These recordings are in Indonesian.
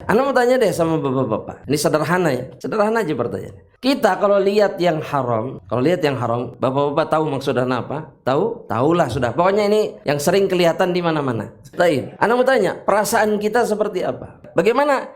Anda mau tanya deh sama bapak-bapak. Ini sederhana ya, sederhana aja pertanyaan. Kita kalau lihat yang haram, bapak-bapak tahu maksudnya apa? Tahu? Tahulah sudah. Pokoknya ini yang sering kelihatan di mana-mana. Baik. Anda mau tanya, perasaan kita seperti apa? Bagaimana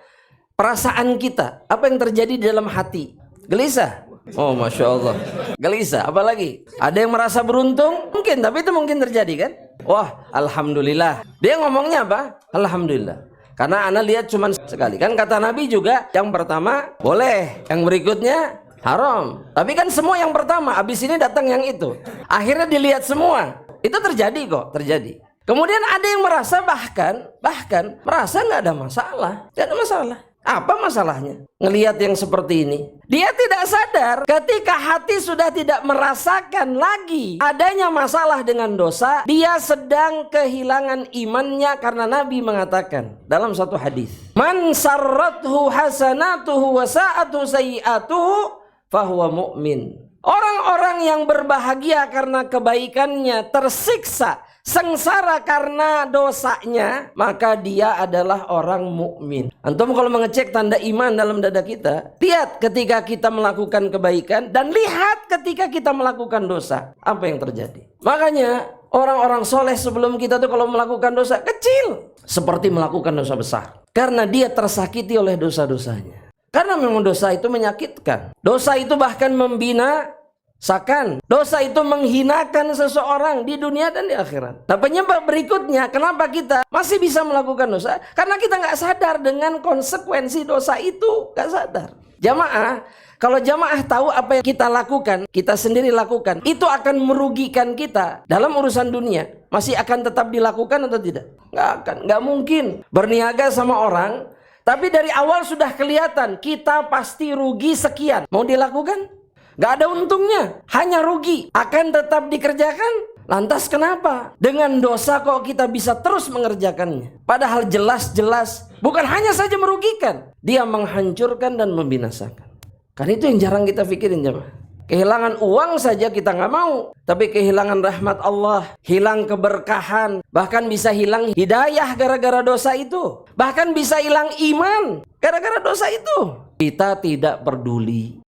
perasaan kita? Apa yang terjadi di dalam hati? Gelisah? Oh, Masya Allah. Gelisah, apalagi? Ada yang merasa beruntung? Mungkin, tapi itu mungkin terjadi kan? Wah, Alhamdulillah. Dia ngomongnya apa? Alhamdulillah. Karena Anda lihat cuma sekali. Kan kata Nabi juga, yang pertama boleh, yang berikutnya haram. Tapi kan semua yang pertama, habis ini datang yang itu. Akhirnya dilihat semua. Itu terjadi kok, terjadi. Kemudian ada yang merasa bahkan merasa nggak ada masalah. Nggak ada masalah. Apa masalahnya? Ngelihat yang seperti ini. Dia tidak sadar ketika hati sudah tidak merasakan lagi adanya masalah dengan dosa, dia sedang kehilangan imannya karena Nabi mengatakan dalam satu hadis, "Man sarrathu hasanatuhu wa sa'atu sayyi'atuhu fahuwa mu'min." Orang-orang yang berbahagia karena kebaikannya tersiksa sengsara karena dosanya, maka dia adalah orang mukmin. Antum kalau mengecek tanda iman dalam dada kita, lihat ketika kita melakukan kebaikan dan lihat ketika kita melakukan dosa, apa yang terjadi. Makanya orang-orang soleh sebelum kita tuh kalau melakukan dosa kecil seperti melakukan dosa besar, karena dia tersakiti oleh dosa-dosanya. Karena memang dosa itu menyakitkan. Dosa itu bahkan membinasakan. Dosa itu menghinakan seseorang di dunia dan di akhirat. Nah, penyebab berikutnya kenapa kita masih bisa melakukan dosa? Karena kita nggak sadar dengan konsekuensi dosa itu. Nggak sadar. Jamaah, kalau jamaah tahu apa yang kita lakukan, kita sendiri lakukan, itu akan merugikan kita dalam urusan dunia. Masih akan tetap dilakukan atau tidak? Nggak akan. Nggak mungkin berniaga sama orang, tapi dari awal sudah kelihatan kita pasti rugi sekian. Mau dilakukan? Gak ada untungnya, hanya rugi. Akan tetap dikerjakan? Lantas kenapa? Dengan dosa kok kita bisa terus mengerjakannya? Padahal jelas-jelas bukan hanya saja merugikan, dia menghancurkan dan membinasakan. Kan itu yang jarang kita pikirin, jemaah. Kehilangan uang saja kita nggak mau, tapi kehilangan rahmat Allah, hilang keberkahan, bahkan bisa hilang hidayah gara-gara dosa itu, bahkan bisa hilang iman gara-gara dosa itu. Kita tidak peduli.